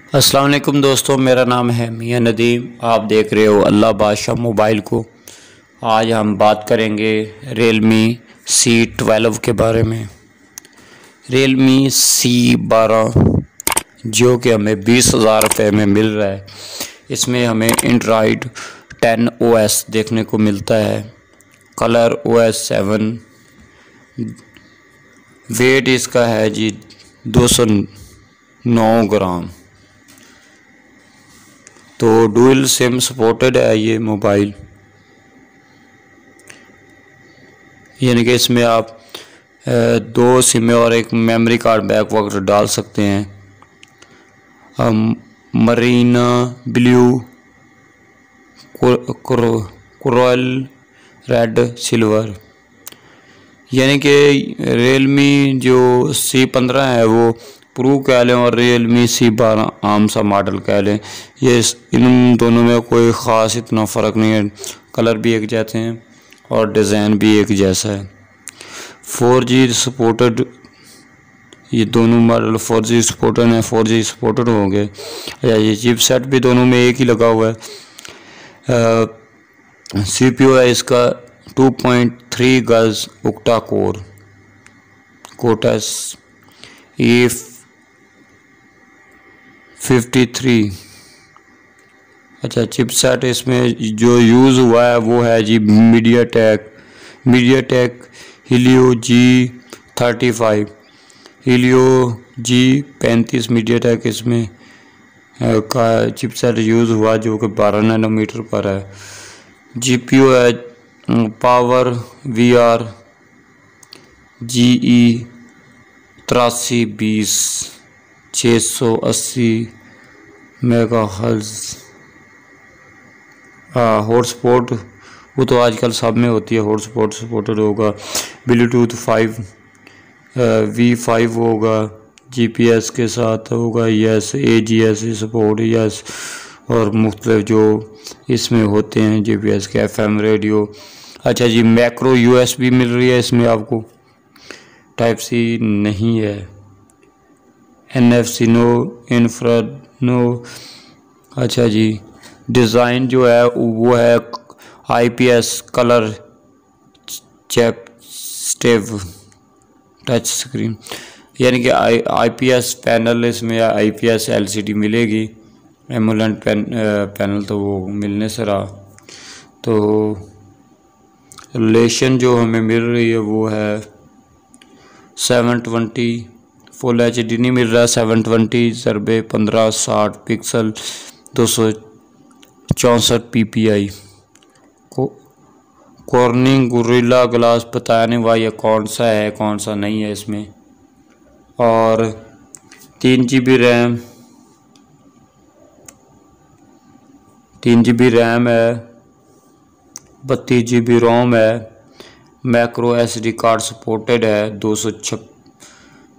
अस्सलाम वालेकुम दोस्तों, मेरा नाम है मियां नदीम। आप देख रहे हो अल्लाह बादशाह मोबाइल को। आज हम बात करेंगे Realme C12 के बारे में। Realme C12 जो कि हमें 20,000 रुपये में मिल रहा है। इसमें हमें एंड्रॉयड 10 OS देखने को मिलता है, कलर OS 7। वेट इसका है जी 209 ग्राम। तो डुअल सिम सपोर्टेड है ये मोबाइल, यानी कि इसमें आप दो सिम और एक मेमोरी कार्ड बैक वगैरह डाल सकते हैं। Marina blue, coral, red, silver, यानी कि Realme जो C15 है वो प्रो कह लें और Realme C12 आम सा मॉडल कह लें। ये इन दोनों में कोई ख़ास इतना फ़र्क नहीं है, कलर भी एक जैसे हैं और डिज़ाइन भी एक जैसा है। 4G सपोर्टेड, ये दोनों मॉडल 4G सपोर्टेड हैं, 4G सपोर्टेड हो गए। या ये चिपसेट भी दोनों में एक ही लगा हुआ है। CPU है इसका 2.3 गज ओक्टा कोर कोर्टेक्स A53। अच्छा, चिपसेट इसमें जो यूज़ हुआ है वो है जी MediaTek Helio G35, Helio G35 MediaTek इसमें का चिपसेट यूज़ हुआ जो कि 12 नैनोमीटर पर है। GPU है power VR GE 8320 680 megahertz. Hotspot वो तो आजकल सब में होती है, हॉटस्पॉट सपोर्टेड होगा। ब्लूटूथ 5 V5 होगा, GPS के साथ होगा, यस। AGS support, yes. और मुख्तलिफ जो इसमें होते हैं GPS के FM रेडियो। अच्छा जी, मैक्रो USB मिल रही है इसमें आपको, टाइप C नहीं है। NFC no, infrared no. अच्छा जी, डिज़ाइन जो है वो है IPS colour capacitive touch screen, यानी कि IPS पैनल इसमें IPS LCD मिलेगी। एमोलेड पैनल तो वो मिलने से रहा। तो रिलेशन जो हमें मिल रही है वो है 720, फुल HD नहीं मिल रहा, 720x1560 pixel 264 PPI। Cornering gorilla glass बताया नहीं हुआ ये कौन सा है कौन सा नहीं है इसमें। और 3GB रैम, 3GB रैम है, 32GB रोम है। मैक्रो SD कार्ड सपोर्टेड है, 256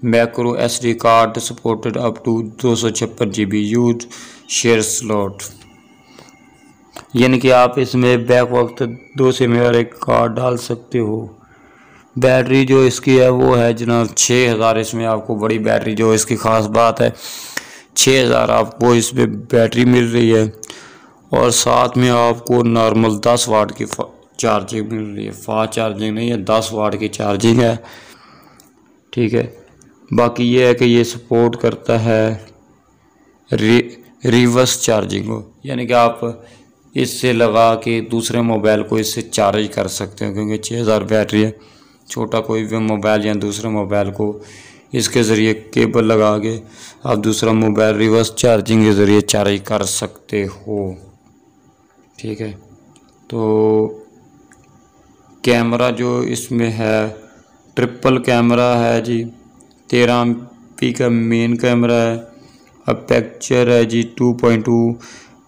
macro SD card supported up to 256GB use share slot, यानी कि आप इसमें बैक वक्त 2 सिम और एक कार्ड डाल सकते हो। बैटरी जो इसकी है वो है जनाब 6000। इसमें आपको बड़ी बैटरी जो इसकी ख़ास बात है 6000 आपको इसमें बैटरी मिल रही है। और साथ में आपको नॉर्मल 10 वाट की चार्जिंग मिल रही है, फास्ट चार्जिंग नहीं है, 10 वाट की चार्जिंग है। ठीक है, बाकी ये है कि ये सपोर्ट करता है रिवर्स चार्जिंग को, यानी कि आप इससे लगा के दूसरे मोबाइल को इससे चार्ज कर सकते हो, क्योंकि 6000 बैटरी है। छोटा कोई भी मोबाइल या दूसरे मोबाइल को इसके ज़रिए केबल लगा के आप दूसरा मोबाइल रिवर्स चार्जिंग के ज़रिए चार्ज कर सकते हो। ठीक है, तो कैमरा जो इसमें है ट्रिपल कैमरा है जी, 13 MP का मेन कैमरा है। अपर्चर है जी 2.2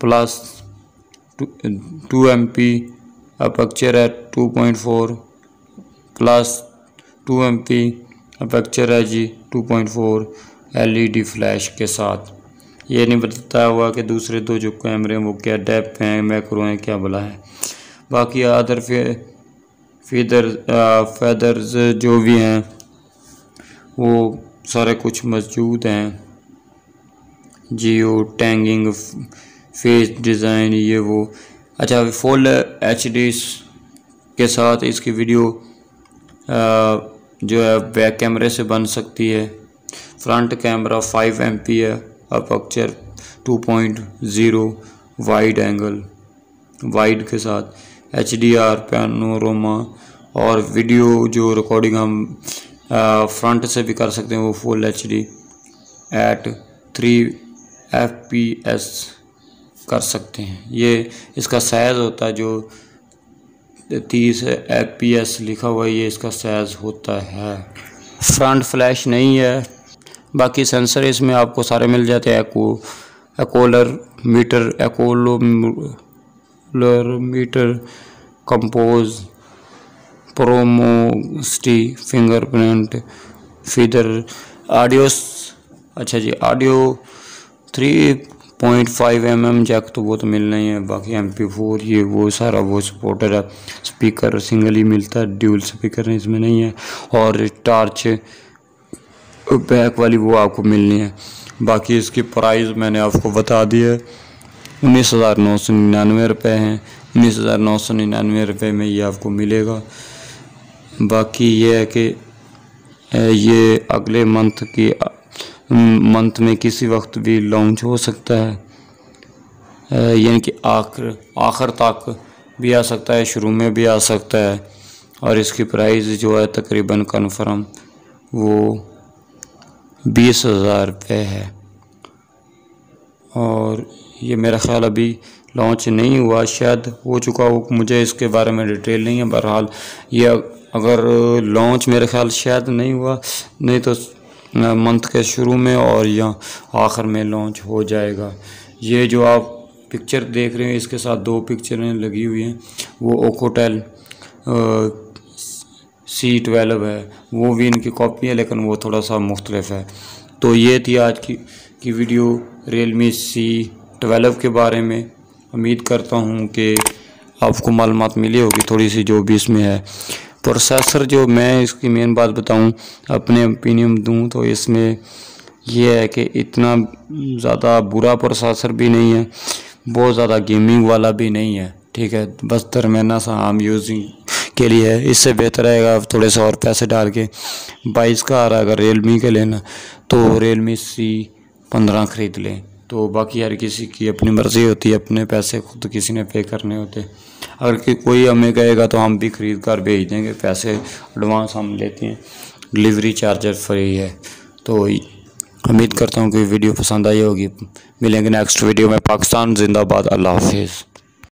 प्लस 2 MP। अपर्चर है 2.4 प्लस 2 MP। अपर्चर है जी 2.4 LED फ्लैश के साथ। ये नहीं बताया हुआ कि दूसरे दो जो कैमरे हैं वो क्या डेप्थ हैं, मैक्रो हैं, क्या भला है। बाकी अदर फीदर्स जो भी हैं वो सारे कुछ मौजूद हैं। जियो टैगिंग, फेस डिज़ाइन, ये वो। अच्छा, फुल HD के साथ इसकी वीडियो जो है बैक कैमरे से बन सकती है। फ्रंट कैमरा 5 MP है, अपर्चर 2.0, वाइड एंगल वाइड के साथ HDR पैनोरामा, और वीडियो जो रिकॉर्डिंग हम फ्रंट से भी कर सकते हैं वो फुल HD एट 3 FPS कर सकते हैं। ये इसका साइज़ होता है, जो 30 FPS लिखा हुआ है, ये इसका साइज़ होता है। फ्रंट फ्लैश नहीं है, बाकी सेंसर इसमें आपको सारे मिल जाते हैं। एकोलोमीटर, कंपोज, प्रोमोस्टी, फिंगरप्रिंट, फीदर, ऑडियो। अच्छा जी, ऑडियो 3.5 mm जैक तो वो तो मिलना ही है। बाकी MP4 ये वो सारा वो सपोर्टेड है। स्पीकर सिंगल ही मिलता है, ड्यूल स्पीकर इसमें नहीं है। और टॉर्च बैक वाली वो आपको मिलनी है। बाकी इसकी प्राइस मैंने आपको बता दी है, 19,999 रुपये हैं। 19,999 रुपये में ये आपको मिलेगा। बाकी ये है कि ये अगले मंथ में किसी वक्त भी लॉन्च हो सकता है, यानी कि आखिर तक भी आ सकता है, शुरू में भी आ सकता है। और इसकी प्राइस जो है तकरीबन कन्फर्म वो 20,000 रुपये है। और ये मेरा ख्याल अभी लॉन्च नहीं हुआ, शायद हो चुका हो, मुझे इसके बारे में डिटेल नहीं है। बहरहाल ये अगर लॉन्च मेरे ख्याल शायद नहीं हुआ, नहीं तो मंथ के शुरू में और या आखिर में लॉन्च हो जाएगा। ये जो आप पिक्चर देख रहे हैं, इसके साथ 2 पिक्चरें लगी हुई हैं, वो ओकोटेल C12 है, वो भी इनकी कॉपी है, लेकिन वो थोड़ा सा मुख्तलिफ है। तो ये थी आज की वीडियो Realme C12 के बारे में। उम्मीद करता हूँ कि आपको मालूमात मिली होगी थोड़ी सी जो भी इसमें है। प्रोसेसर जो मैं इसकी मेन बात बताऊँ, अपने ओपिनियन दूँ तो इसमें यह है कि इतना ज़्यादा बुरा प्रोसेसर भी नहीं है, बहुत ज़्यादा गेमिंग वाला भी नहीं है, ठीक है, बस दरमियाना सा आम यूजिंग के लिए है। इससे बेहतर रहेगा आप थोड़े से और पैसे डाल के 22 का आ रहा है अगर Realme के लेना तो Realme C15 ख़रीद लें। तो बाकी हर किसी की अपनी मर्ज़ी होती है, अपने पैसे खुद किसी ने पे करने होते। अगर कोई हमें कहेगा तो हम भी ख़रीद कर भेज देंगे, पैसे एडवांस हम लेते हैं, डिलीवरी चार्जर फ्री है। तो उम्मीद करता हूँ कि वीडियो पसंद आई होगी। मिलेंगे नेक्स्ट वीडियो में। पाकिस्तान जिंदाबाद। अल्लाह हाफिज़।